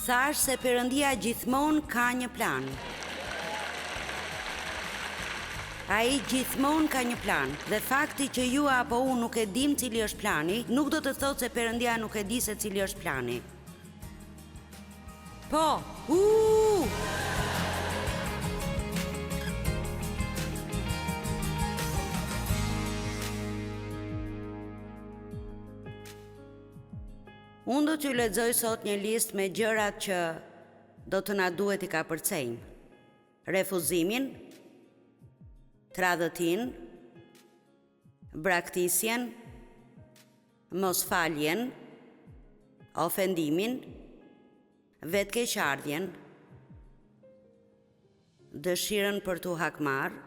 Thash se Perëndia gjithmonë ka një plan. Ai gjithmonë ka një plan, dhe fakti që ju apo unë nuk e dim cili është plani, nuk do të thotë se Perëndia nuk e di se cili është plani. Po, Unë do t'ju lexoj sot një listë me gjërat që do të na duhet i kapërcejmë. Refuzimin, tradhëtin, braktisjen, mosfaljen, ofendimin, vetkeqardhjen, dëshirën për t'u hakmarrë,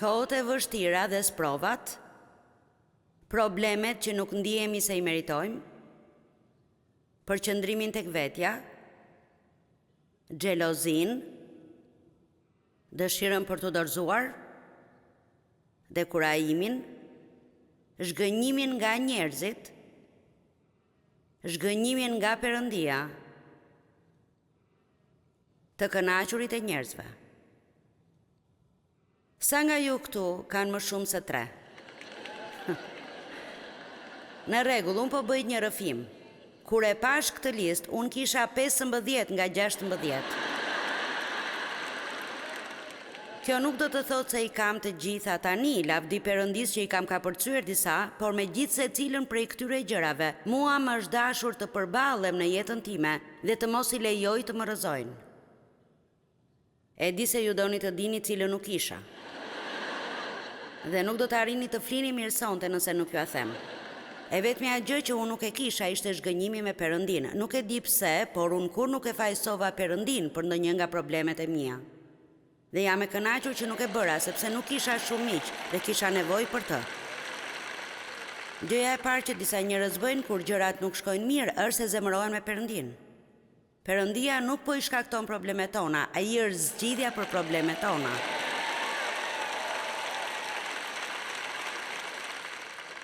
kohët e vështira dhe sprovat, problemet që nuk ndihemi se i meritojmë, përqëndrimin tek vetja, xhelozin, dëshirën për të dorëzuar, dekurajimin, zhgënjimin nga njerëzit, zhgënjimin nga Perëndia, të kënaqurit e njerëzve. Sa nga ju këtu kanë më shumë se 3? Në rregull, unë po bëj një rrëfim. Kur e pash këtë listë, unë kisha 15 nga 16. Kjo nuk do të thotë se i kam të gjitha tani, lavdi Perëndis që i kam kapërcyer disa, por me gjithë se cilën prej këtyre gjërave, mua më është dashur të përballem në jetën time dhe të mos i lejoj të më rrëzojnë. E di se ju doni të dini cilën nuk isha. Dhe nuk do të arrini të flini mirë sonte nëse nuk ju a them. E vetmja gjë që unë nuk e kisha ishte zhgënjimi me Perëndinë. Nuk e di pse, por unë kur nuk e fajsova Perëndinë për ndonjë nga problemet e mia. Dhe jam e kënaqur që nuk e bëra, sepse nuk kisha shumë miq dhe kisha nevojë për të. Gjëja e parë që disa njerëz bëjnë kur gjërat nuk shkojnë mirë është se zemërohen me Perëndinë. Perëndia nuk po i shkakton problemet tona, ai është zgjidhja për problemet tona.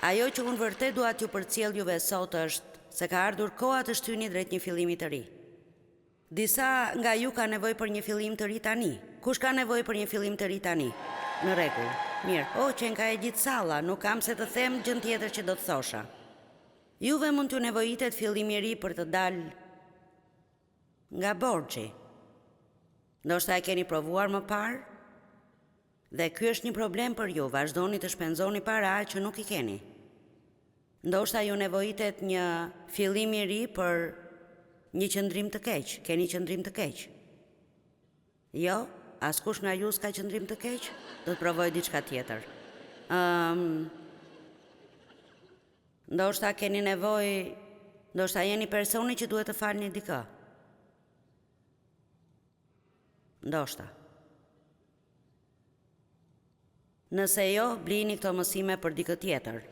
Ajo që unë vërtet dua t'ju përcjell juve sot është se ka ardhur koha të shtyni drejt një fillimi të ri. Disa nga ju ka nevojë për një fillim të ri tani. Kush ka nevojë për një fillim të ri tani? Në rregull. Mirë. Qenka e gjithë salla, nuk kam se të them gjë tjetër që do të thosha. Juve mund t'ju nevojitet fillim i ri për të dalë nga borxhi. Ndoshta e keni provuar më parë? Dhe ky është një problem për ju, vazhdoni të shpenzoni para që nuk i keni. Ndoshta ju nevojitet një fillim i ri për një qëndrim të keq. Keni qëndrim të keq? Jo, askush nga ju s'ka qëndrim të keq? Do të provoj diçka tjetër. Ndoshta keni nevojë, ndoshta jeni personi që duhet të falni dikë. Ndoshta. Nëse jo, blini këto mësime për dikë tjetër.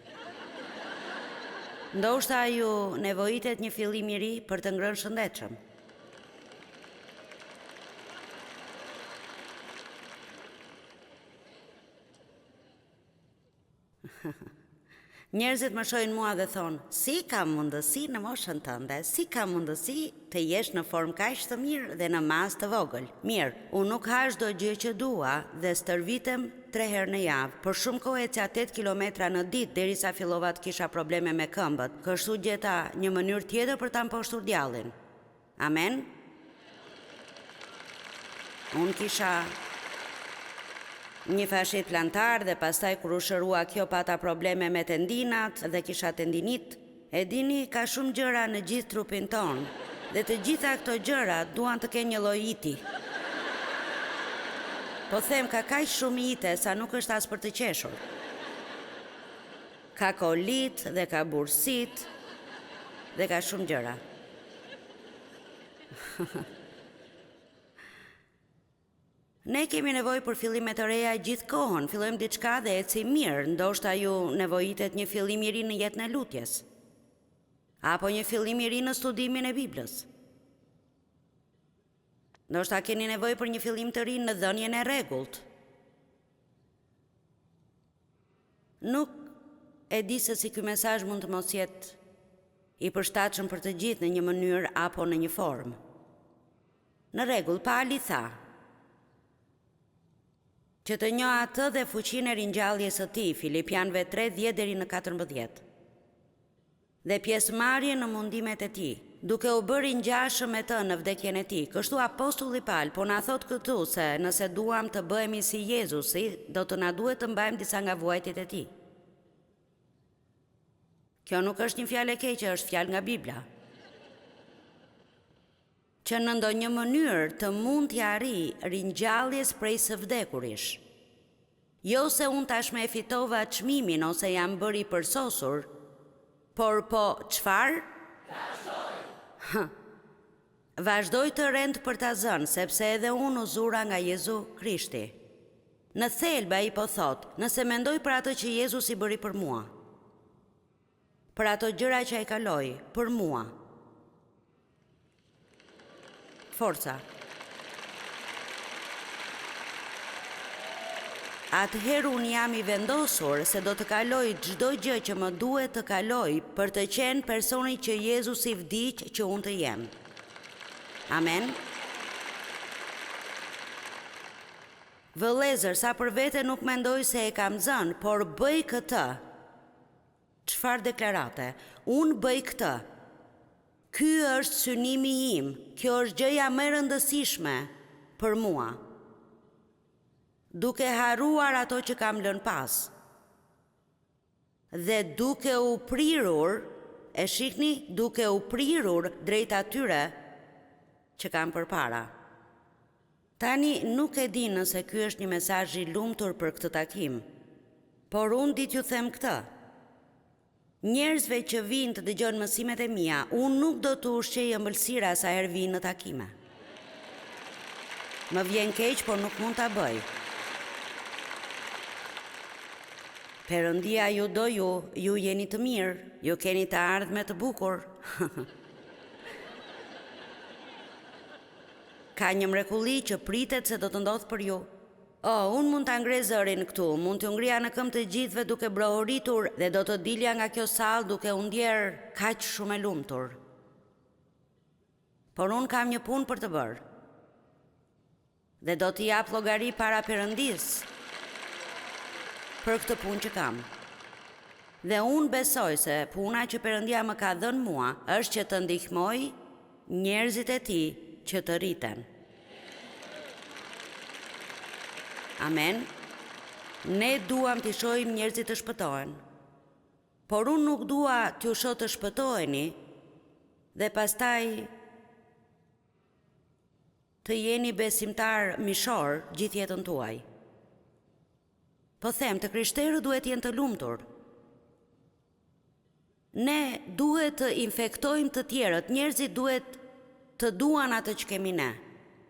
Ndoshta ju nevojitet një fillim i ri për të ngrënë shëndetshëm. Njerëzit më shohin mua dhe thonë, si ka mundësi në moshën tënde, si ka mundësi të jesh në formë kaq të mirë dhe në masë të vogël. Mirë, unë nuk ha çdo gjë që dua dhe stërvitem 3 herë në javë. Për shumë kohë ecja 8 kilometra në ditë derisa fillova të kisha probleme me këmbët. Kështu gjeta një mënyrë tjetër për ta mposhtur djallin. Amen. Unë kisha një fashit plantar dhe pastaj kur u shërua kjo pata probleme me tendinat dhe kisha tendinit. E dini, ka shumë gjëra në gjithë trupin ton dhe të gjitha këto gjëra duan të kenë një lloj iti. Po them ka kaq shumë ite sa nuk është as për të qeshur. Ka kolit dhe ka bursit dhe ka shumë gjëra. Ne kemi nevojë për fillime të reja gjithë kohën, fillojmë diçka dhe ecim mirë, ndoshta ju nevojitet një fillim i ri në jetën e lutjes. Apo një fillim i ri në studimin e Biblës. Ndoshta keni nevojë për një fillim të ri në dhënien e rregullt. E di se si ky mesazh mund të mos jetë i përshtatshëm për të gjithë në një mënyrë apo në një formë. Në rregull, Pali tha që të njoh atë dhe fuqinë e ringjalljes së tij, Filipianëve 3:10 deri në 14. Dhe pjesëmarrje në mundimet e tij, duke u bërë ngjashëm me të në vdekjen e tij. Kështu apostulli Paul po na thot këtu se nëse duam të bëhemi si Jezusi, do të na duhet të mbajmë disa nga vuajtjet e tij. Kjo nuk është një fjalë e keqe, është fjalë nga Bibla. Që në ndonjë mënyrë të mund t'i arrijë ringjalljes prej së vdekurish. Jo se unë tashmë e fitova çmimin ose jam bërë i përsosur, por po çfarë? Vazhdoj të rend për ta zënë, sepse edhe unë u zura nga Jezu Krishti. Në thelba i po thot, nëse mendoj për atë që Jezusi bëri për mua, për ato gjëra që ai kaloi për mua. Forca. Atëherë unë jam i vendosur se do të kaloj çdo gjë që më duhet të kaloj për të qenë personi që Jezusi vdiq që unë të jem. Amen. Vëllezër, sa për vete nuk mendoj se e kam zënë, por bëj këtë. Çfarë deklarate? Unë bëj këtë. Ky është synimi im, kjo është gjëja më e rëndësishme për mua. Duke harruar ato që kam lënë pas. Dhe duke u prirur, e shihni, duke u prirur drejt atyre që kam përpara. Tani nuk e di nëse ky është një mesazh i lumtur për këtë takim, por unë di t'ju them këtë. Njerëzve që vinë të dëgjojnë mësimet e mia, unë nuk do të ushqej ëmbëlsira sa herë vinë në takime. Më vjen keq, por nuk mund ta bëj. Perëndia ju do ju jeni të mirë, ju keni të ardhme të bukur. Ka një mrekulli që pritet se do të ndodhë për ju. Unë mund të ngrej zërin këtu, mund të ngrija në këmbë të gjithëve duke brohoritur dhe do të dilja nga kjo sallë duke u ndjerë kaq shumë e lumtur. Por unë kam një punë për të bërë. Dhe do t'i jap llogari para Perëndis për këtë punë që kam. Dhe unë besoj se puna që Perëndia më ka dhënë mua është që të ndihmoj njerëzit e tij që të rriten. Amen. Ne duam t'i shohim njerëzit të shpëtohen. Por unë nuk dua t'ju shoh të shpëtoheni dhe pastaj të jeni besimtar mishor gjithë jetën tuaj. Po them, të krishterët duhet jenë të lumtur. Ne duhet të infektojmë të tjerët, njerëzit duhet të duan atë që kemi ne.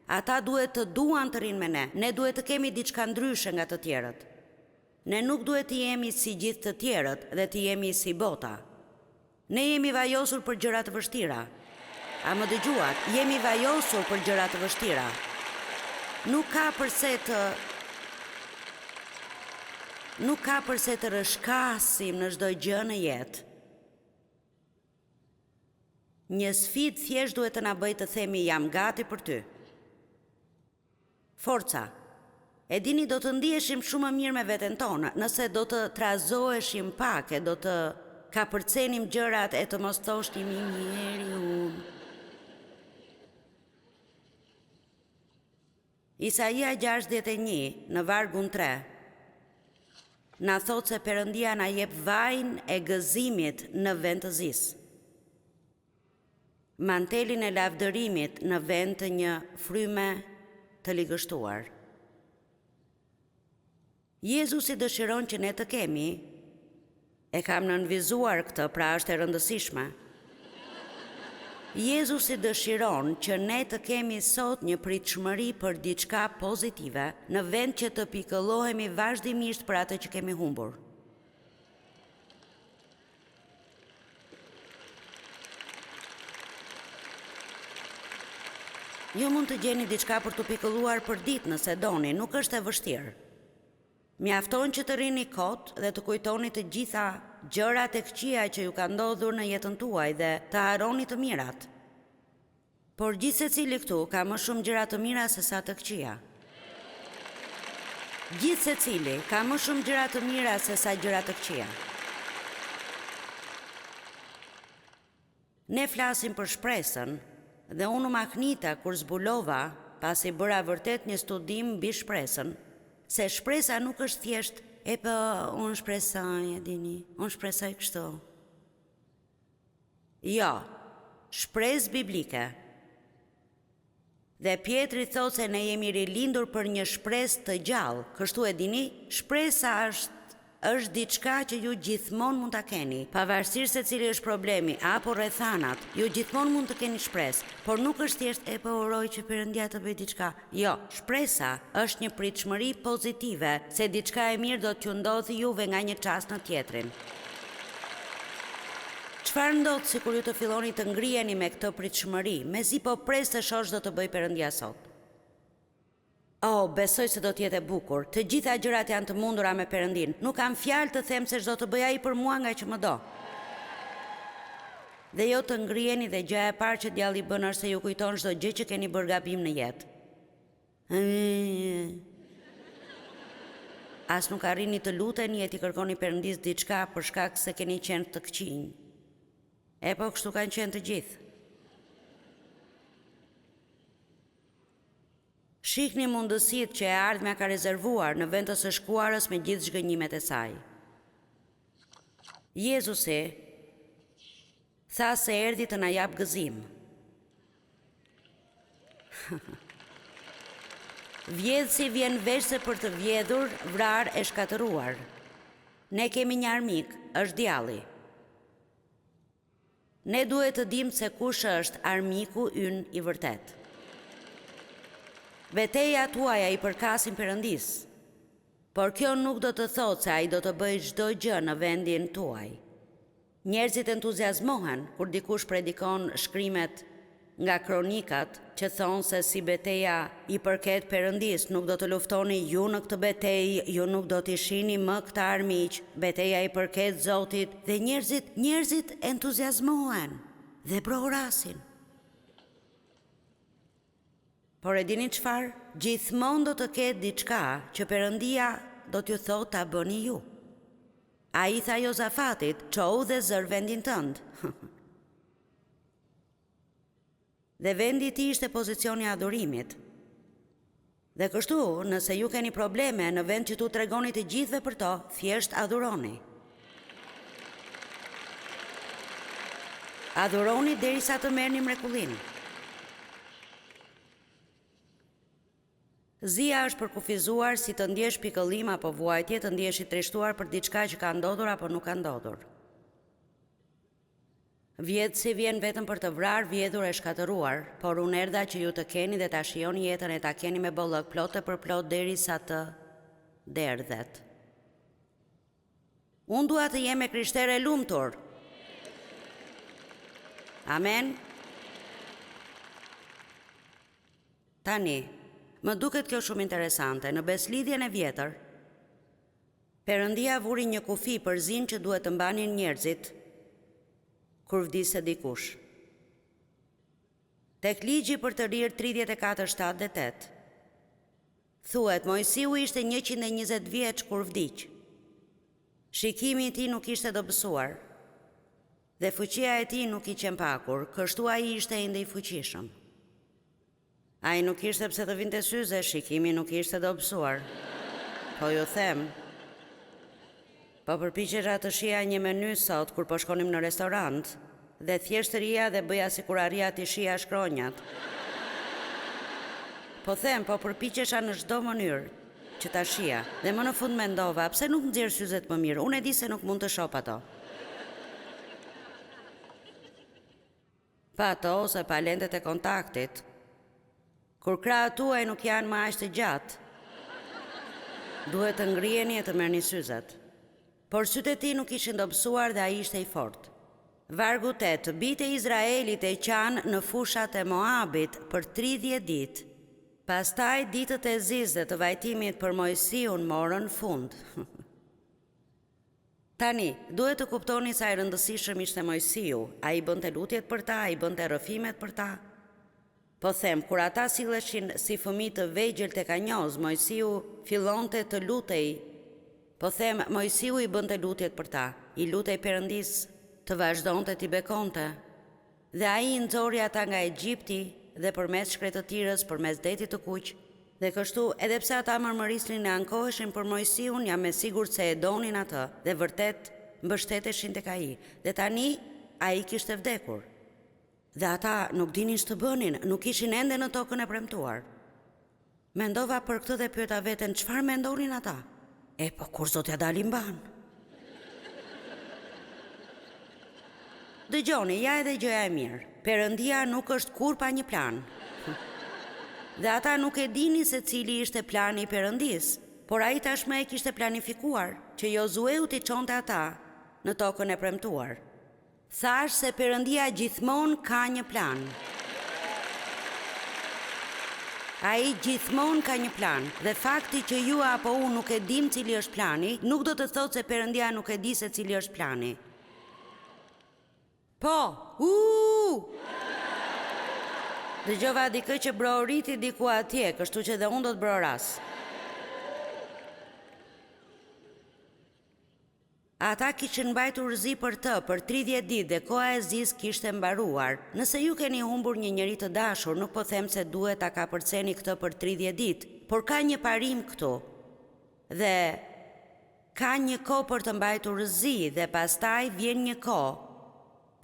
Ata duhet të duan të rinë me ne. Ne duhet të kemi diçka ndryshe nga të tjerët. Ne nuk duhet të jemi si gjithë të tjerët dhe të jemi si bota. Ne jemi vajosur për gjëra të vështira. A më dëgjuat? Jemi vajosur për gjëra të vështira. Nuk ka përse të rëshkasim në çdo gjë në jetë. Një sfidë thjesht duhet të na bëjë të themi jam gati për ty. Forca. E dini, do të ndiheshim shumë më mirë me veten tonë, nëse do të trazoheshim pak, do të kapërcenim gjërat e të mos thoshim i njeri unë. Isaia 61 në vargun 3 na thot se Perëndia na jep vajin e gëzimit në vend të zisë. Mantelin e lavdërimit në vend të një fryme të ligështuar. Jezusi dëshiron që ne të kemi, e kam nënvizuar këtë, pra është e rëndësishme. Jezusi dëshiron që ne të kemi sot një pritshmëri për diçka pozitive, në vend që të pikëllohemi vazhdimisht për atë që kemi humbur. Ju mund të gjeni diçka për të pikëlluar për ditë nëse doni, nuk është e vështirë. Mjafton që të rini kot dhe të kujtoni të gjitha gjërat e këqija që ju ka ndodhur në jetën tuaj dhe të harroni të mirat. Por gjithë secili këtu ka më shumë gjëra të mira se sa të këqija. Gjithë secili ka më shumë gjëra të mira se sa gjëra të këqija. Ne flasim për shpresën dhe unë maknita kur zbulova, pasi bëra vërtet një studim mbi shpresën, se shpresa nuk është thjesht unë shpresoj, e dini, unë shpresoj kështu. Jo, shpresë biblike. Dhe Pietri thot se ne jemi rilindur për një shpresë të gjallë, kështu e dini, shpresa është diçka që ju gjithmonë mund ta keni, pavarësisht se cili është problemi apo rrethanat, ju gjithmonë mund të keni shpresë, por nuk është thjesht uroj që Perëndia të bëjë diçka. Jo, shpresa është një pritshmëri pozitive se diçka e mirë do t'ju ndodhi juve nga një çast në tjetrin. Çfarë ndodh sikur ju të filloni të ngriheni me këtë pritshmëri, mezi po pres të shohësh do të bëj Perëndia sot? Besoj se do t'jetë e bukur. Të gjitha gjërat janë të mundura me Perëndin. Nuk kam fjalë të them se ç'do të bëj ai për mua nga që më do. Dhe jo të ngriheni dhe gjëja e parë që djalli bën është se ju kujton çdo gjë që keni bërë gabim në jetë. As nuk arrini të luteni e t'i kërkoni Perëndis diçka për shkak se keni qenë të këqinj. Po kështu kanë qenë të gjithë. Shihni mundësitë që e ardhmja ka rezervuar në vend të së shkuarës me gjithë zhgënjimet e saj. Jezusi tha se erdhi të na jap gëzim. Vjedhsi vjen veç se për të vjedhur, vrar e shkatëruar. Ne kemi një armik, është djalli. Ne duhet të dimë se kush është armiku ynë i vërtet. Betejat tuaja i përkasin Perëndis, por kjo nuk do të thotë se ai do të bëjë çdo gjë në vendin tuaj. Njerëzit entuziazmohen kur dikush predikon shkrimet nga kronikat që thonë se si beteja i përket Perëndis, nuk do të luftoni ju në këtë betejë, ju nuk do t'i shihni më këta armiq, beteja i përket Zotit dhe njerëzit entuziazmohen dhe prohrasin. Por e dini çfarë? Gjithmonë do të ketë diçka që Perëndia do t'ju thotë ta bëni ju. Ai tha Jozafatit, "Çou dhe zër vendin tënd." Dhe vendi i tij ishte pozicioni i adhurimit. Dhe kështu, nëse ju keni probleme në vend që tu tregoni të gjithëve për to, thjesht adhuroni. Adhuroni derisa të merrni mrekullinë. Zia është përkufizuar si të ndjesh pikëllim apo vuajtje, të ndjesh i trishtuar për diçka që ka ndodhur apo nuk ka ndodhur. Vjedhsi vjen vetëm për të vrarë, vjedhur e shkatëruar, por unë erdha që ju të keni dhe ta shijoni jetën e ta keni me bollëk plot e përplot derisa të derdhet. Unë dua të jem e krishtere lumtur. Amen. Tani, më duket kjo shumë interesante. Në beslidhjen e vjetër, Perëndia vuri një kufi për zinë që duhet të mbanin njerëzit kur vdiste dikush. Tek ligji për të rirë 34:7 dhe 8. Thuhet Mojsiu ishte 120 vjeç kur vdiq. Shikimi i tij nuk ishte dobësuar dhe fuqia e tij nuk i qempakur, kështu ai ishte ende i fuqishëm. Ai nuk ishte pse të vinte syze, shikimi nuk ishte dobësuar. Po ju them, po përpiqesha të shija një menu sot kur po shkonim në restorant dhe thjeshtëria dhe bëja sikur arria të shija shkronjat. Po them, po përpiqesha në çdo mënyrë që ta shija dhe më në fund mendova, pse nuk nxjerr syzet më mirë? Unë e di se nuk mund të shoh ato. Pa ato ose pa lentet e kontaktit. Kur krahët tuaj nuk janë më aq të gjatë, duhet të ngriheni e të merrni syzet. Por sytë e tij nuk ishin dobësuar dhe ai ishte i fortë. Vargu 8, bitë e Izraelit e qanë në fushat e Moabit për 30 ditë. Pastaj ditët e zizë dhe të vajtimit për Mojsiun morën fund. Tani, duhet të kuptoni sa i rëndësishëm ishte Mojsiu, a i bënte lutjet për ta, a i bënte rrëfimet për ta. Po them, kur ata silleshin si fëmijë të vegjël tek anjoz, Mojsiu fillonte të lutej. Po them, Mojsiu i bënte lutjet për ta, i lutej Perëndis të vazhdonte t'i bekonte. Dhe ai i nxori ata nga Egjipti dhe përmes shkretëtirës, përmes detit të kuq. Dhe kështu, edhe pse ata mërmërisnin e ankoheshin për Mojsiun, jam me sigurt se e donin atë dhe vërtet mbështeteshin tek ai. Dhe tani ai kishte vdekur. Dhe ata nuk dinin ç'të bënin, nuk ishin ende në tokën e premtuar. Mendova për këtë dhe pyeta veten, çfarë mendonin ata? Po kur Zotja dalin ban. Dëgjoni, ja edhe gjëja e mirë. Perëndia nuk është kur pa një plan. Dhe ata nuk e dinin se cili ishte plani i Perëndis, por ai tashmë e kishte planifikuar që Josueu t'i çonte ata në tokën e premtuar. Thash se Perëndia gjithmonë ka një plan. Ai gjithmonë ka një plan, dhe fakti që ju apo unë nuk e dim cili është plani, nuk do të thotë se Perëndia nuk e di se cili është plani. Po, dëgjova dikë që broriti diku atje, kështu që dhe unë do të broras. Ata kishin mbajtur zi për të për 30 ditë dhe koha e zis kishte mbaruar. Nëse ju keni humbur një njeri të dashur, nuk po them se duhet ta kapërceni këtë për 30 ditë, por ka një parim këtu. Dhe ka një kohë për të mbajtur zi dhe pastaj vjen një kohë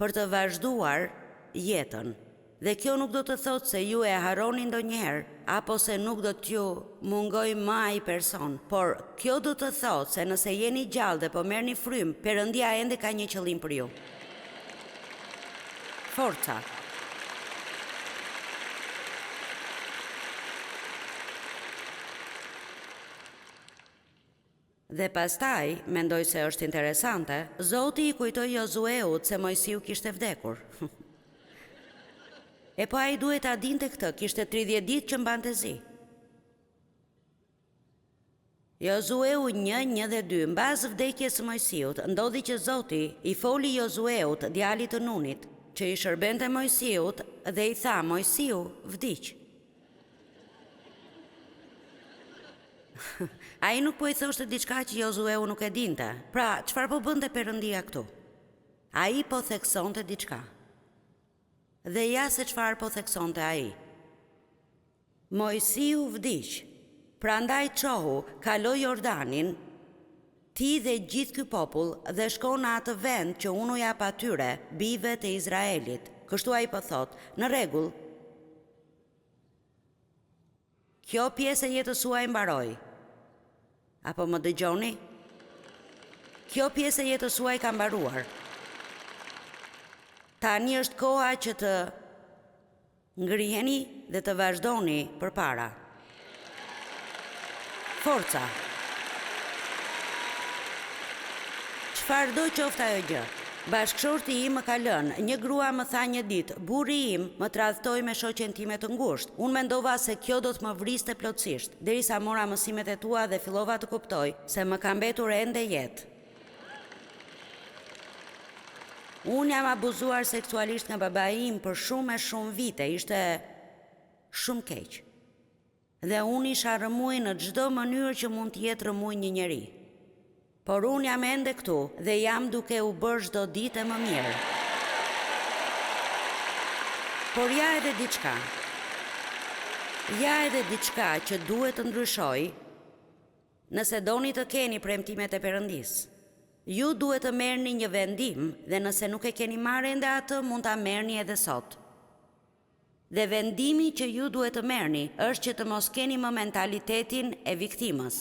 për të vazhduar jetën. Dhe kjo nuk do të thotë se ju e harroni ndonjëherë, apo se nuk do t'ju mungoj më ai person, por kjo do të thotë se nëse jeni gjallë dhe po merrni frym, Perëndia ende ka një qëllim për ju. Forca. Dhe pastaj, mendoj se është interesante, Zoti i kujtoi Josueut se Mojsiu kishte vdekur. Po ai duhet ta dinte këtë, kishte 30 ditë që mbante zi. Josueu 1, 1 dhe 2, mbas vdekjes së Mojsiut, ndodhi që Zoti i foli Josueut, djalit të Nunit, që i shërbente Mojsiut dhe i tha, Mojsiu, vdiq. Ai nuk po i thoshte diçka që Josueu nuk e dinte. Pra, çfarë po bënte Perëndia këtu? Ai po theksonte diçka. Dhe ja se çfarë po theksonte ai. Mojsiu vdiq. Prandaj çohu, kalo Jordanin, ti dhe gjithë ky popull dhe shko në atë vend që unë u jap atyre, bijve të Izraelit. Kështu ai po thot, në rregull. Kjo pjesë e jetës suaj mbaroi. Apo më dëgjoni? Kjo pjesë e jetës suaj ka mbaruar. Tani është koha që të ngriheni dhe të vazhdoni përpara. Forca. Çfarëdo qoftë ajo gjë. Bashkëshorti im më ka lënë, një grua më tha një ditë, burri im më tradhtoi me shoqen time të ngushtë. Unë mendova se kjo do të më vriste plotësisht, derisa mora mësimet e tua dhe fillova të kuptoj se më ka mbetur ende jetë. Unë jam abuzuar seksualisht nga babai im për shumë e shumë vite, ishte shumë keq. Dhe unë isha rëmuj në çdo mënyrë që mund të jetë rëmuj një njeri. Por unë jam ende këtu dhe jam duke u bërë çdo ditë më mirë. Por ja edhe diçka. Ja edhe diçka që duhet të ndryshoj nëse doni të keni premtimet e Perëndis. Ju duhet të merrni një vendim dhe nëse nuk e keni marrë ende atë, mund ta merrni edhe sot. Dhe vendimi që ju duhet të merrni është që të mos keni më mentalitetin e viktimës.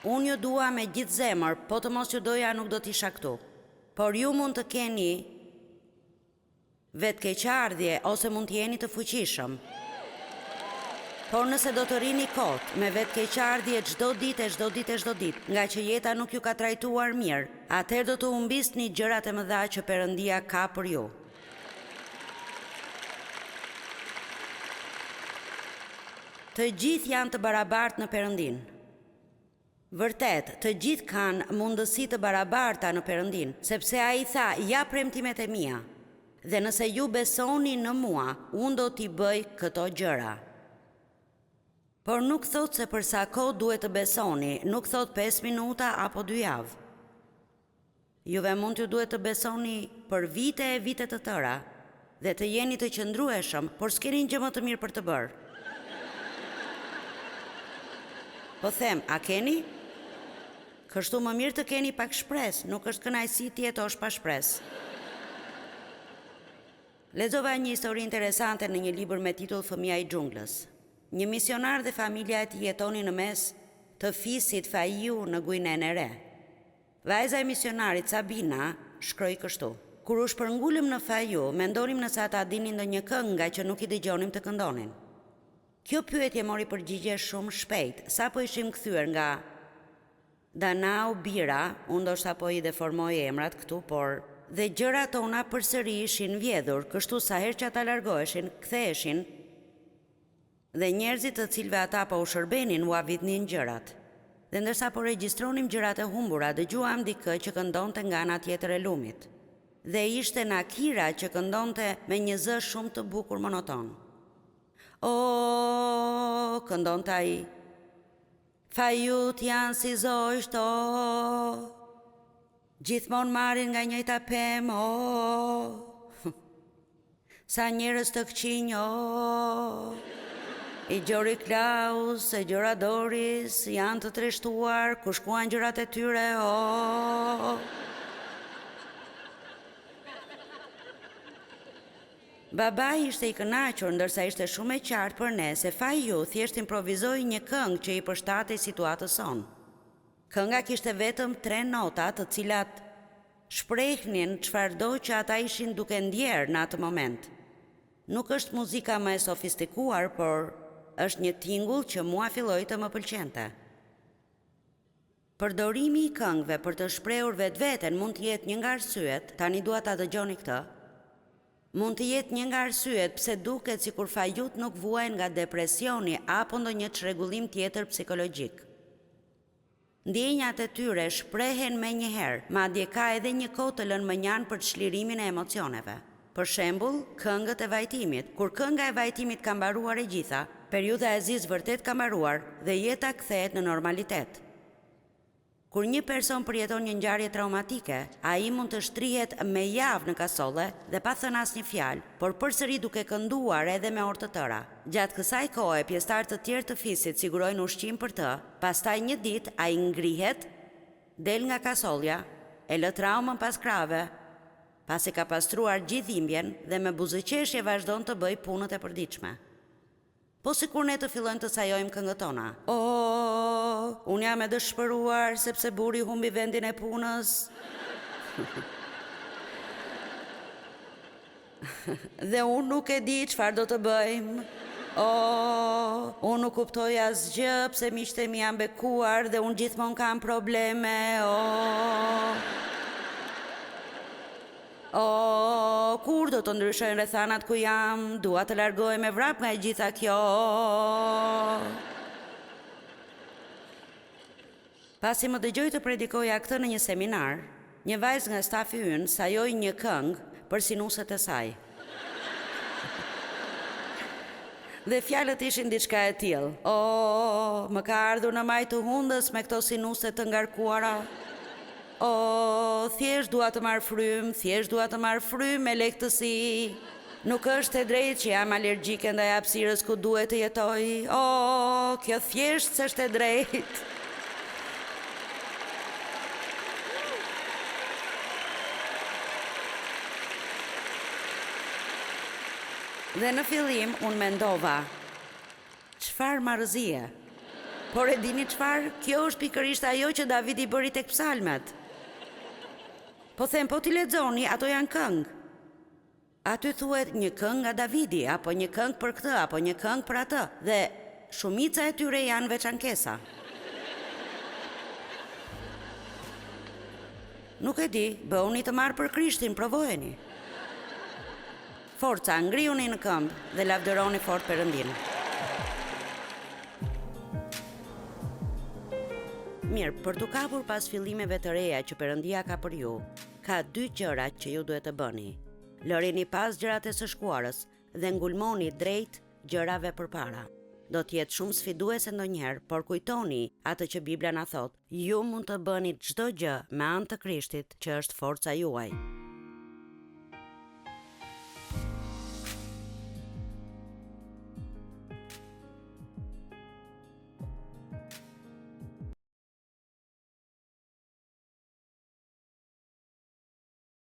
Unë ju dua me gjithë zemër, po të mos ju doja nuk do t'isha këtu. Por ju mund të keni vetkeqardhje ose mund t'jeni të fuqishëm. Por nëse do të rini kot me vetkeqardhje çdo ditë, nga që jeta nuk ju ka trajtuar mirë, atëherë do të humbisni gjërat e mëdha që Perëndia ka për ju. Të gjithë janë të barabartë në Perëndin. Vërtet, të gjithë kanë mundësi të barabarta në Perëndin, sepse ai tha, ja premtimet e mia. Dhe nëse ju besoni në mua, unë do t'i bëj këto gjëra. Por nuk thot se për sa kohë duhet të besoni, nuk thot 5 minuta apo 2 javë. Juve mund t'ju duhet të besoni për vite e vite të tëra, dhe të jeni të qëndrueshëm, por s'keni gjë më të mirë për të bërë. Po them, a keni? Kështu më mirë të keni pak shpresë, nuk është kënaqësi të jetosh pa shpresë. Lexova një histori interesante në një libër me titull Fëmia i xhunglës. Një misionar dhe familja e tij jetonin në mes të fisit Faiu në Guineen e Re. Vajza e misionarit Sabina shkroi kështu: Kur u shpërngulëm në Faiu, mendonim nëse ata dinin ndonjë këngë nga që nuk i dëgjonim të këndonin. Kjo pyetje mori përgjigje shumë shpejt, sapo ishim kthyer nga Danau Bira, unë ndoshta po i deformoj emrat këtu, por dhe gjërat tona përsëri ishin vjedhur, kështu sa herë që ata largoheshin, ktheheshin, dhe njerëzit të cilëve ata po u shërbenin u avitnin gjërat. Dhe ndërsa po regjistronim gjërat e humbura, dëgjuam dikë që këndonte nga ana tjetër e lumit. Dhe ishte Nakira që këndonte me një zë shumë të bukur monoton. O, këndonte ai. Faiut janë si zojsht, o, gjithmonë marrin nga njëjta pemë, o, sa njerëz të këqinj, o, i Gjori Klaus, e Gjora Doris, janë të treshtuar, ku shkuan gjërat e tyre, o. Babai ishte i kënaqur, ndërsa ishte shumë e qartë për ne se Faiu thjesht improvizoi një këngë që i përshtatej situatës sonë. Kënga kishte vetëm 3 nota, të cilat shprehnin çfarëdo që ata ishin duke ndjerë në atë moment. Nuk është muzika më e sofistikuar, por është një tingull që mua filloi të më pëlqente. Përdorimi i këngëve për të shprehur vetveten mund të jetë një nga arsyet, tani dua ta dëgjoni këtë. Mund të jetë një nga arsyet pse duket sikur Faiut nuk vuajnë nga depresioni apo ndonjë çrregullim tjetër psikologjik. Ndjenjat e tyre shprehen menjëherë, madje ka edhe një kohë të lënë mënjan për çlirimin e emocioneve. Për shembull, këngët e vajtimit. Kur kënga e vajtimit ka mbaruar e gjitha, periudha e zis vërtet ka mbaruar dhe jeta kthehet në normalitet. Kur një person përjeton një ngjarje traumatike, ai mund të shtrihet me javë në kasolle dhe pa thënë asnjë fjalë, por përsëri duke kënduar edhe me orë të tëra. Gjatë kësaj kohe, pjesëtarë të tjerë të fisit sigurojnë ushqim për të, pastaj një ditë ai ngrihet, del nga kasollja, e lë traumën pas krave, pasi ka pastruar gjithë dhimbjen dhe me buzëqeshje vazhdon të bëj punët e përditshme. Po sikur ne të fillojmë të sajojmë këngët tona. O, unë jam e dëshpëruar sepse burri humbi vendin e punës. Dhe unë nuk e di çfarë do të bëjmë. O, unë nuk kuptoj asgjë pse miqtë e mi janë bekuar dhe unë gjithmonë kam probleme. O, kur do të ndryshojnë rrethanat ku jam, dua të largohem me vrap nga e gjitha kjo. Pasi më dëgjoj të predikoja këtë në një seminar, një vajzë nga stafi ynë sajoi një këngë për sinuset e saj. Dhe fjalët ishin diçka e tillë. O, më ka ardhur në maj të hundës me këto sinuse të ngarkuara. O, thjesht dua të marr frym, thjesht dua të marr frym me lehtësi. Nuk është e drejtë që jam alergjike ndaj hapësirës ku duhet të jetoj. O, kjo thjesht s'është e drejtë. Dhe në fillim unë mendova, çfarë marrëzie. Por e dini çfarë? Kjo është pikërisht ajo që Davidi bëri tek psalmet. Po them, po ti lexoni, ato janë këngë. Aty thuhet një këngë nga Davidi, apo një këngë për këtë, apo një këngë për atë, dhe shumica e tyre janë veçankesa. Nuk e di, bëuni të marrë për Krishtin, provojeni. Forca, ngriuni në këmbë dhe lavdëroni fort Perëndin. Mirë, për të kapur pas fillimeve të reja që Perëndia ka për ju, ka 2 gjëra që ju duhet të bëni. Lërini pas gjërat e së shkuarës dhe ngulmoni drejt gjërave përpara. Do të jetë shumë sfiduese ndonjëherë, por kujtoni atë që Bibla na thot, ju mund të bëni çdo gjë me anë të Krishtit që është forca juaj.